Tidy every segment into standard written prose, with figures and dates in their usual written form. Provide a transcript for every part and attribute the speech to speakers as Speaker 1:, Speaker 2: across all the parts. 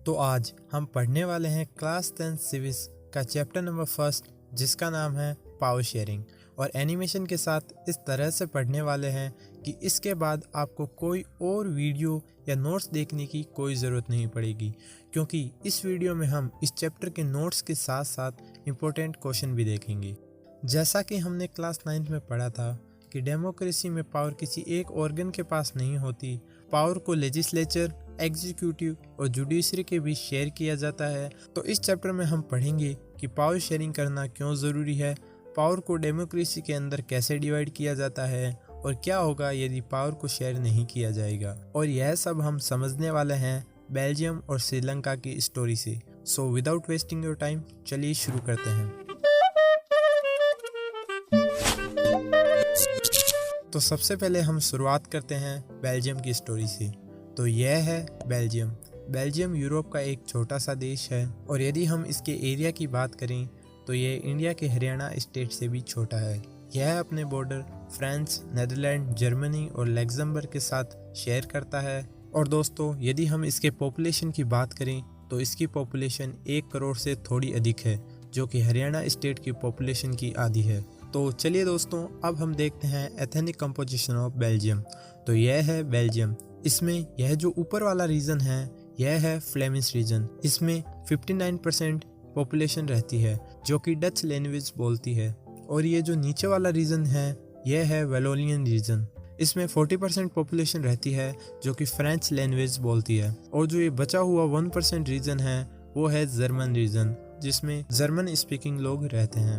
Speaker 1: तो आज हम पढ़ने वाले हैं क्लास 10 सिविक्स का चैप्टर नंबर फर्स्ट, जिसका नाम है पावर शेयरिंग। और एनिमेशन के साथ इस तरह से पढ़ने वाले हैं कि इसके बाद आपको कोई और वीडियो या नोट्स देखने की कोई ज़रूरत नहीं पड़ेगी, क्योंकि इस वीडियो में हम इस चैप्टर के नोट्स के साथ साथ इम्पोर्टेंट क्वेश्चन भी देखेंगे। जैसा कि हमने क्लास 9 में पढ़ा था कि डेमोक्रेसी में पावर किसी एक ऑर्गन के पास नहीं होती, पावर को लेजिस्लेचर, एग्जीक्यूटिव और जुडिशरी के बीच शेयर किया जाता है। तो इस चैप्टर में हम पढ़ेंगे कि पावर शेयरिंग करना क्यों ज़रूरी है, पावर को डेमोक्रेसी के अंदर कैसे डिवाइड किया जाता है और क्या होगा यदि पावर को शेयर नहीं किया जाएगा। और यह सब हम समझने वाले हैं बेल्जियम और श्रीलंका की स्टोरी से। So without wasting your time, चलिए शुरू करते हैं। तो सबसे पहले हम शुरुआत करते हैं बेल्जियम की स्टोरी से। तो यह है बेल्जियम। बेल्जियम यूरोप का एक छोटा सा देश है और यदि हम इसके एरिया की बात करें तो यह इंडिया के हरियाणा स्टेट से भी छोटा है। यह अपने बॉर्डर फ्रांस, नेदरलैंड, जर्मनी और लग्जमबर्ग के साथ शेयर करता है। और दोस्तों, यदि हम इसके पॉपुलेशन की बात करें तो इसकी पॉपुलेशन 1 करोड़ से थोड़ी अधिक है, जो कि हरियाणा स्टेट की पॉपुलेशन की आधी है। तो चलिए दोस्तों, अब हम देखते हैं एथनिक कंपोजिशन ऑफ बेल्जियम। तो यह है बेल्जियम। इसमें यह जो ऊपर वाला रीजन है यह है फ्लेमिश रीजन। इसमें 59% पॉपुलेशन रहती है जो कि डच लैंग्वेज बोलती है। और ये जो नीचे वाला रीजन है यह है वेलोनियन रीजन। इसमें 40% पॉपुलेशन रहती है जो कि फ्रेंच लैंग्वेज बोलती है। और जो ये बचा हुआ 1% रीजन है वो है जर्मन रीजन, जिसमें जर्मन स्पीकिंग लोग रहते हैं।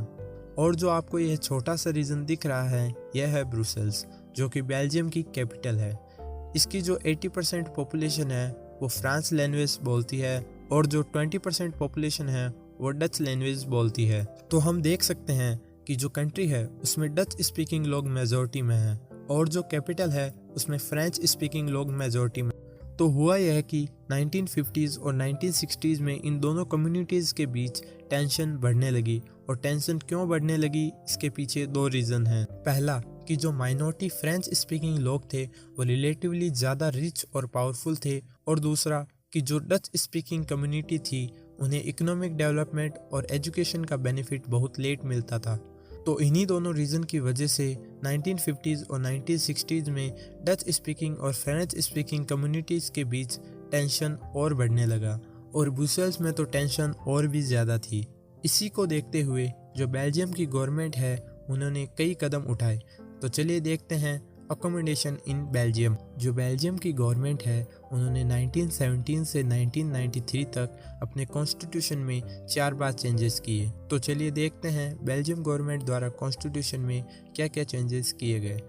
Speaker 1: और जो आपको यह छोटा सा रीजन दिख रहा है यह है ब्रुसेल्स, जो कि बेल्जियम की कैपिटल है। इसकी जो 80% पॉपुलेशन है वो फ्रांस लैंग्वेज बोलती है और जो 20% पॉपुलेशन है वो डच लैंग्वेज बोलती है। तो हम देख सकते हैं कि जो कंट्री है उसमें डच स्पीकिंग लोग मेजॉरिटी में हैं और जो कैपिटल है उसमें फ्रेंच स्पीकिंग लोग मेजॉरिटी में। तो हुआ यह कि 1950s और 1960s में इन दोनों कम्युनिटीज़ के बीच टेंशन बढ़ने लगी। और टेंशन क्यों बढ़ने लगी, इसके पीछे 2 रीज़न हैं। पहला कि जो माइनॉरिटी फ्रेंच स्पीकिंग लोग थे वो रिलेटिवली ज़्यादा रिच और पावरफुल थे, और दूसरा कि जो डच स्पीकिंग कम्युनिटी थी उन्हें इकोनॉमिक डेवलपमेंट और एजुकेशन का बेनिफिट बहुत लेट मिलता था। तो इन्हीं दोनों रीज़न की वजह से 1950s और 1960s में डच स्पीकिंग और फ्रेंच स्पीकिंग कम्युनिटीज़ के बीच टेंशन और बढ़ने लगा, और ब्रुसेल्स में तो टेंशन और भी ज़्यादा थी। इसी को देखते हुए जो बेल्जियम की गवर्नमेंट है उन्होंने कई कदम उठाए। तो चलिए देखते हैं अकोमोडेशन इन बेल्जियम। जो बेल्जियम की गवर्नमेंट है उन्होंने 1917 से 1993 तक अपने कॉन्स्टिट्यूशन में 4 बार चेंजेस किए। तो चलिए देखते हैं बेल्जियम गवर्नमेंट द्वारा कॉन्स्टिट्यूशन में क्या क्या चेंजेस किए गए।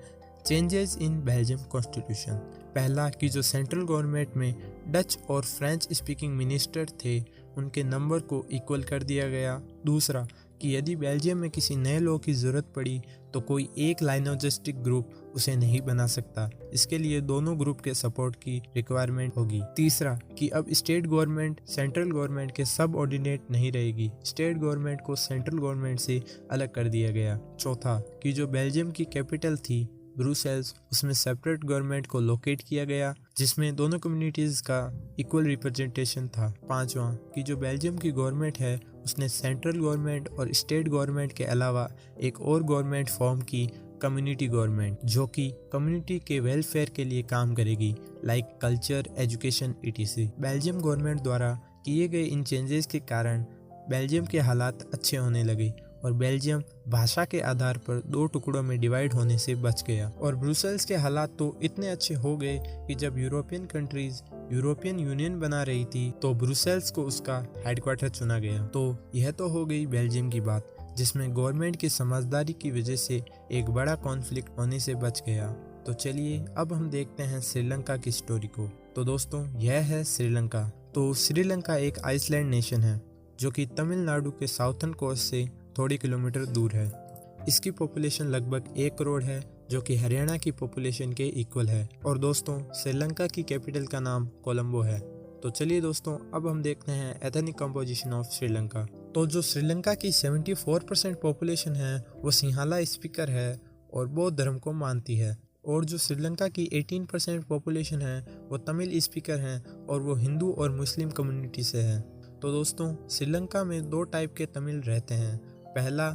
Speaker 1: Changes in Belgium constitution. पहला कि जो सेंट्रल गवर्नमेंट में डच और फ्रेंच स्पीकिंग मिनिस्टर थे उनके नंबर को इक्वल कर दिया गया। दूसरा कि यदि बेल्जियम में किसी नए लॉ की ज़रूरत पड़ी तो कोई एक लाइनोजिस्टिक ग्रुप उसे नहीं बना सकता, इसके लिए दोनों ग्रुप के सपोर्ट की रिक्वायरमेंट होगी। तीसरा कि अब स्टेट गवर्नमेंट सेंट्रल गवर्नमेंट के सब ऑर्डिनेट नहीं रहेगी, स्टेट गवर्नमेंट को सेंट्रल गवर्नमेंट से अलग कर दिया गया। चौथा कि जो बेल्जियम की कैपिटल थी ब्रुसेल्स, उसमें सेपरेट गवर्नमेंट को लोकेट किया गया जिसमें दोनों कम्युनिटीज़ का इक्वल रिप्रेजेंटेशन था। पांचवा कि जो बेल्जियम की गवर्नमेंट है उसने सेंट्रल गवर्नमेंट और स्टेट गवर्नमेंट के अलावा एक और गवर्नमेंट फॉर्म की, कम्युनिटी गवर्नमेंट, जो कि कम्युनिटी के वेलफेयर के लिए काम करेगी, like culture, education etc। Belgium government द्वारा किए गए इन चेंजेस के कारण बेल्जियम के हालात अच्छे होने लगे और बेल्जियम भाषा के आधार पर 2 टुकड़ों में डिवाइड होने से बच गया। और ब्रुसेल्स के हालात तो इतने अच्छे हो गए कि जब यूरोपियन कंट्रीज यूरोपियन यूनियन बना रही थी तो ब्रुसेल्स को उसका हेडक्वार्टर चुना गया। तो यह तो हो गई बेल्जियम की बात, जिसमें गवर्नमेंट की समझदारी की वजह से एक बड़ा कॉन्फ्लिक्ट होने से बच गया। तो चलिए अब हम देखते हैं श्रीलंका की स्टोरी को। तो दोस्तों, यह है श्रीलंका। तो श्रीलंका एक आइसलैंड नेशन है जो कि तमिलनाडु के साउथर्न कोस्ट से थोड़ी किलोमीटर दूर है। इसकी पॉपुलेशन लगभग 1 करोड़ है, जो कि हरियाणा की पॉपुलेशन के इक्वल है। और दोस्तों, श्रीलंका की कैपिटल का नाम कोलंबो है। तो चलिए दोस्तों, अब हम देखते हैं एथनिक कंपोजिशन ऑफ श्रीलंका। तो जो श्रीलंका की 74% पॉपुलेशन है वो सिंहाला स्पीकर है और बौद्ध धर्म को मानती है। और जो श्रीलंका की 18% पॉपुलेशन है वो तमिल स्पीकर हैं और वो हिंदू और मुस्लिम कम्युनिटी से है। तो दोस्तों, श्रीलंका में 2 टाइप के तमिल रहते हैं। पहला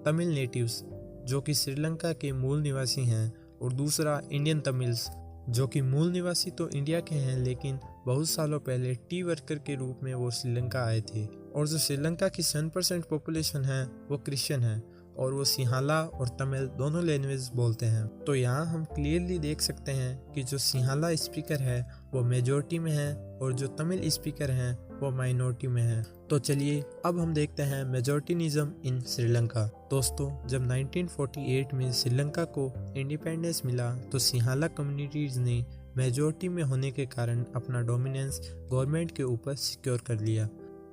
Speaker 1: तमिल नेटिव्स जो कि श्रीलंका के मूल निवासी हैं, और दूसरा इंडियन तमिल्स जो कि मूल निवासी तो इंडिया के हैं लेकिन बहुत सालों पहले टी वर्कर के रूप में वो श्रीलंका आए थे। और जो श्रीलंका की 7% पॉपुलेशन है वो क्रिश्चियन है और वो सिंहाला और तमिल दोनों लैंग्वेज बोलते हैं। तो यहाँ हम क्लियरली देख सकते हैं कि जो सिंहाला स्पीकर है वो मेजॉरिटी में है और जो तमिल स्पीकर हैं वो माइनॉरिटी में है। तो चलिए अब हम देखते हैं मेजॉरिटीनिज्म इन श्रीलंका। दोस्तों, जब 1948 में श्रीलंका को इंडिपेंडेंस मिला तो सिंहाला कम्युनिटीज ने मेजॉरिटी में होने के कारण अपना डोमिनेंस गवर्नमेंट के ऊपर सिक्योर कर लिया।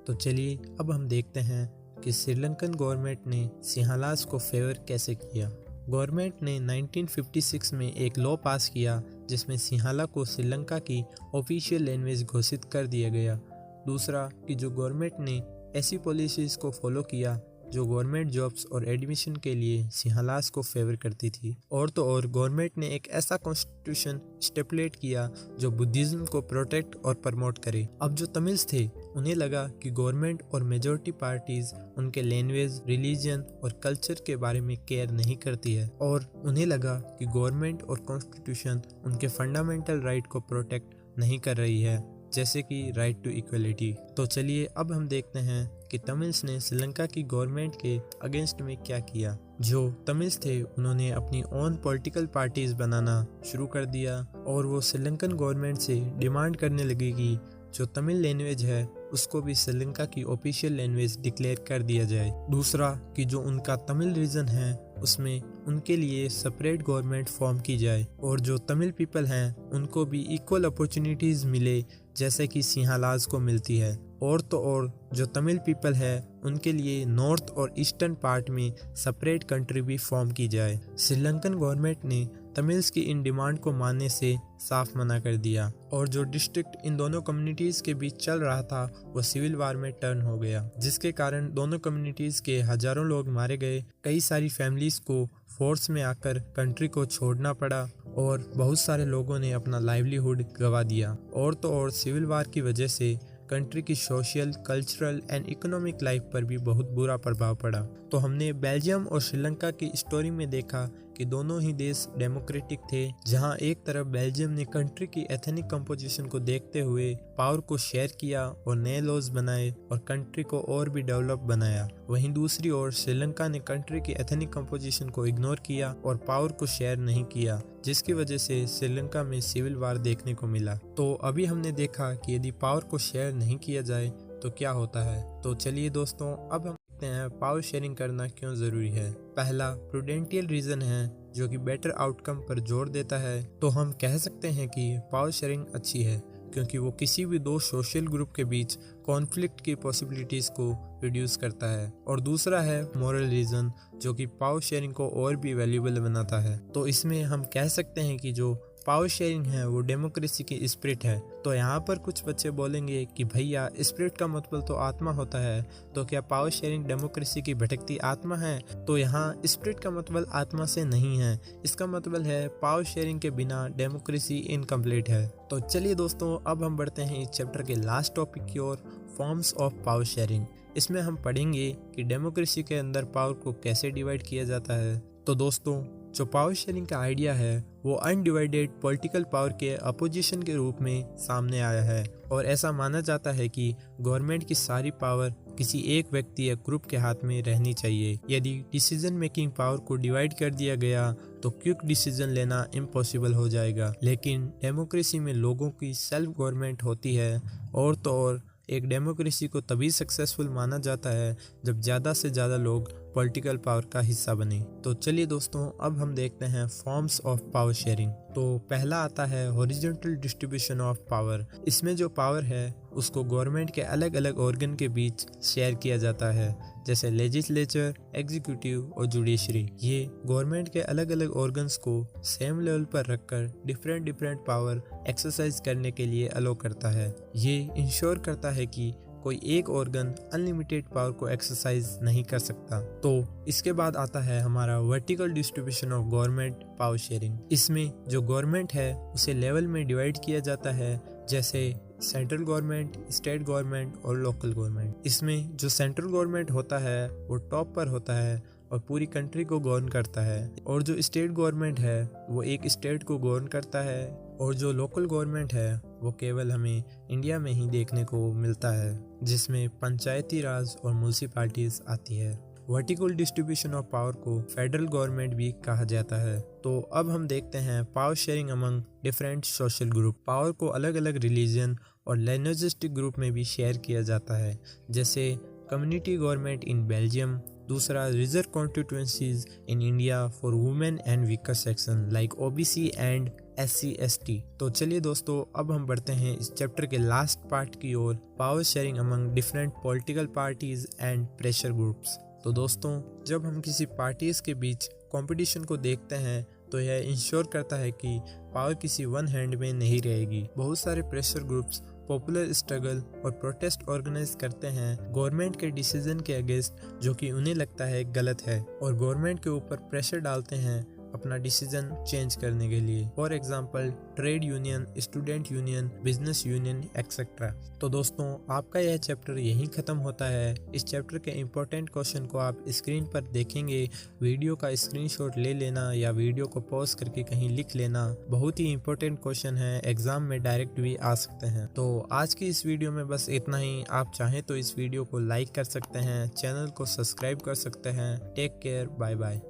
Speaker 1: तो चलिए अब हम देखते हैं कि श्रीलंकन गवर्नमेंट ने सिंहलास को फेवर कैसे किया। गवर्नमेंट ने 1956 में एक लॉ पास किया जिसमें सिंहाला को श्रीलंका की ऑफिशियल लैंग्वेज घोषित कर दिया गया। दूसरा कि जो गवर्नमेंट ने ऐसी पॉलिसीज़ को फॉलो किया जो गवर्नमेंट जॉब्स और एडमिशन के लिए सिंहलास को फेवर करती थी। और तो और गवर्नमेंट ने एक ऐसा कॉन्स्टिट्यूशन स्टेपुलेट किया जो बुद्धिज्म को प्रोटेक्ट और प्रमोट करे। अब जो तमिल्स थे उन्हें लगा कि गवर्नमेंट और मेजॉरिटी पार्टीज उनके लैंग्वेज, रिलीजन और कल्चर के बारे में केयर नहीं करती है, और उन्हें लगा कि गवर्नमेंट और कॉन्स्टिट्यूशन उनके फंडामेंटल राइट को प्रोटेक्ट नहीं कर रही है, जैसे कि राइट टू इक्वलिटी। तो चलिए अब हम देखते हैं कि तमिल्स ने श्रीलंका की गवर्नमेंट के अगेंस्ट में क्या किया। जो तमिल्स थे उन्होंने अपनी ओन पॉलिटिकल पार्टीज बनाना शुरू कर दिया और वो श्रीलंकन गवर्नमेंट से डिमांड करने लगे कि जो तमिल लैंग्वेज है उसको भी श्रीलंका की ऑफिशियल लैंग्वेज डिक्लेयर कर दिया जाए। दूसरा कि जो उनका तमिल रीजन है उसमें उनके लिए सेपरेट गवर्नमेंट फॉर्म की जाए और जो तमिल पीपल हैं उनको भी इक्वल अपॉर्चुनिटीज़ मिले जैसे कि सिंहलास को मिलती है। और तो और जो तमिल पीपल है उनके लिए नॉर्थ और ईस्टर्न पार्ट में सेपरेट कंट्री भी फॉर्म की जाए। श्रीलंकन गवर्नमेंट ने तमिल्स की इन डिमांड को मानने से साफ मना कर दिया और जो डिस्ट्रिक्ट इन दोनों कम्युनिटीज़ के बीच चल रहा था वो सिविल वार में टर्न हो गया, जिसके कारण दोनों कम्युनिटीज़ के हजारों लोग मारे गए। कई सारी फैमिलीज़ को फोर्स में आकर कंट्री को छोड़ना पड़ा और बहुत सारे लोगों ने अपना लाइवलीहुड गंवा दिया। और तो और सिविल वार की वजह से कंट्री की social, cultural and economic life पर भी बहुत बुरा प्रभाव पड़ा। तो हमने बेल्जियम और श्रीलंका की स्टोरी में देखा कि दोनों ही देश डेमोक्रेटिक थे, जहां एक तरफ बेल्जियम ने कंट्री की एथनिक कंपोजिशन को देखते हुए पावर को शेयर किया और नए लॉज बनाए और कंट्री को और भी डेवलप बनाया। वहीं दूसरी ओर श्रीलंका ने कंट्री की एथनिक कंपोजिशन को इग्नोर किया और पावर को शेयर नहीं किया, जिसकी वजह से श्रीलंका में सिविल वार देखने को मिला। तो अभी हमने देखा कि यदि पावर को शेयर नहीं किया जाए तो क्या होता है। तो चलिए दोस्तों, अब हम देखते हैं पावर शेयरिंग करना क्यों ज़रूरी है। पहला प्रूडेंटियल रीज़न है जो कि बेटर आउटकम पर जोर देता है। तो हम कह सकते हैं कि पावर शेयरिंग अच्छी है क्योंकि वो किसी भी दो सोशल ग्रुप के बीच कॉन्फ्लिक्ट की पॉसिबिलिटीज़ को रिड्यूस करता है। और दूसरा है मॉरल रीज़न जो कि पावर शेयरिंग को और भी वैल्यूएबल बनाता है। तो इसमें हम कह सकते हैं कि जो पावर शेयरिंग है वो डेमोक्रेसी की स्पिरिट है। तो यहाँ पर कुछ बच्चे बोलेंगे कि भैया स्पिरिट का मतलब तो आत्मा होता है, तो क्या पावर शेयरिंग डेमोक्रेसी की भटकती आत्मा है? तो यहाँ स्पिरिट का मतलब आत्मा से नहीं है, इसका मतलब है पावर शेयरिंग के बिना डेमोक्रेसी इनकम्प्लीट है। तो चलिए दोस्तों, अब हम बढ़ते हैं इस चैप्टर के लास्ट टॉपिक की ओर, फॉर्म्स ऑफ पावर शेयरिंग। इसमें हम पढ़ेंगे कि डेमोक्रेसी के अंदर पावर को कैसे डिवाइड किया जाता है। तो दोस्तों, जो पावर शेयरिंग का आइडिया है वो अनडिवाइडेड पॉलिटिकल पावर के अपोजिशन के रूप में सामने आया है और ऐसा माना जाता है कि गवर्नमेंट की सारी पावर किसी एक व्यक्ति या ग्रुप के हाथ में रहनी चाहिए। यदि डिसीजन मेकिंग पावर को डिवाइड कर दिया गया तो क्विक डिसीजन लेना इम्पॉसिबल हो जाएगा। लेकिन डेमोक्रेसी में लोगों की सेल्फ गवर्नमेंट होती है और तो और एक डेमोक्रेसी को तभी सक्सेसफुल माना जाता है जब ज़्यादा से ज़्यादा लोग पॉलिटिकल पावर का हिस्सा बने। तो चलिए दोस्तों, अब हम देखते हैं फॉर्म्स ऑफ पावर शेयरिंग। तो पहला आता है हॉरिजॉन्टल डिस्ट्रीब्यूशन ऑफ पावर। इसमें जो पावर है उसको गवर्नमेंट के अलग अलग ऑर्गन के बीच शेयर किया जाता है, जैसे लेजिस्लेचर, एग्जीक्यूटिव और जुडिशरी। ये गवर्नमेंट के अलग अलग ऑर्गन्स को सेम लेवल पर रखकर डिफरेंट पावर एक्सरसाइज करने के लिए अलो करता है। ये इंश्योर करता है कि कोई एक ऑर्गन अनलिमिटेड पावर को एक्सरसाइज नहीं कर सकता। तो इसके बाद आता है हमारा vertical distribution of government power sharing. इसमें जो गवर्नमेंट है उसे लेवल में डिवाइड किया जाता है, जैसे सेंट्रल गवर्नमेंट, स्टेट गवर्नमेंट और लोकल गवर्नमेंट। इसमें जो सेंट्रल गवर्नमेंट होता है वो टॉप पर होता है और पूरी कंट्री को गवर्न करता है, और जो स्टेट गवर्नमेंट है वो एक स्टेट को गवर्न करता है, और जो लोकल गवर्नमेंट है वो केवल हमें इंडिया में ही देखने को मिलता है, जिसमें पंचायती राज और म्यूनिसिपैलिटीज आती है। वर्टिकल डिस्ट्रीब्यूशन ऑफ पावर को फेडरल गवर्नमेंट भी कहा जाता है। तो अब हम देखते हैं power sharing among different social group. Power को अलग अलग रिलीजन और लैंग्वेजिस्टिक ग्रुप में भी शेयर किया जाता है, जैसे कम्युनिटी गवर्नमेंट इन बेल्जियम, दूसरा reserve constituencies in India for women and weaker section like OBC and SC/ST। तो चलिए दोस्तों, अब हम बढ़ते हैं इस चैप्टर के लास्ट पार्ट की ओर, power sharing among different political parties and pressure groups. तो दोस्तों, जब हम किसी पार्टीज के बीच कंपटीशन को देखते हैं तो यह इंश्योर करता है कि पावर किसी वन हैंड में नहीं रहेगी। बहुत सारे प्रेशर ग्रुप्स पॉपुलर स्ट्रगल और प्रोटेस्ट ऑर्गेनाइज करते हैं गवर्नमेंट के डिसीजन के अगेंस्ट, जो कि उन्हें लगता है गलत है, और गवर्नमेंट के ऊपर प्रेशर डालते हैं अपना डिसीजन चेंज करने के लिए। For example trade union, student union, business union etcetera. तो दोस्तों, आपका यह चैप्टर यहीं खत्म होता है। इस चैप्टर के इम्पोर्टेंट क्वेश्चन को आप स्क्रीन पर देखेंगे। वीडियो का स्क्रीनशॉट ले लेना या वीडियो को पॉज करके कहीं लिख लेना। बहुत ही इंपॉर्टेंट क्वेश्चन है, एग्जाम में डायरेक्ट भी आ सकते हैं। तो आज की इस वीडियो में बस इतना ही। आप चाहें तो इस वीडियो को लाइक कर सकते हैं, चैनल को सब्सक्राइब कर सकते हैं। Take care, bye bye.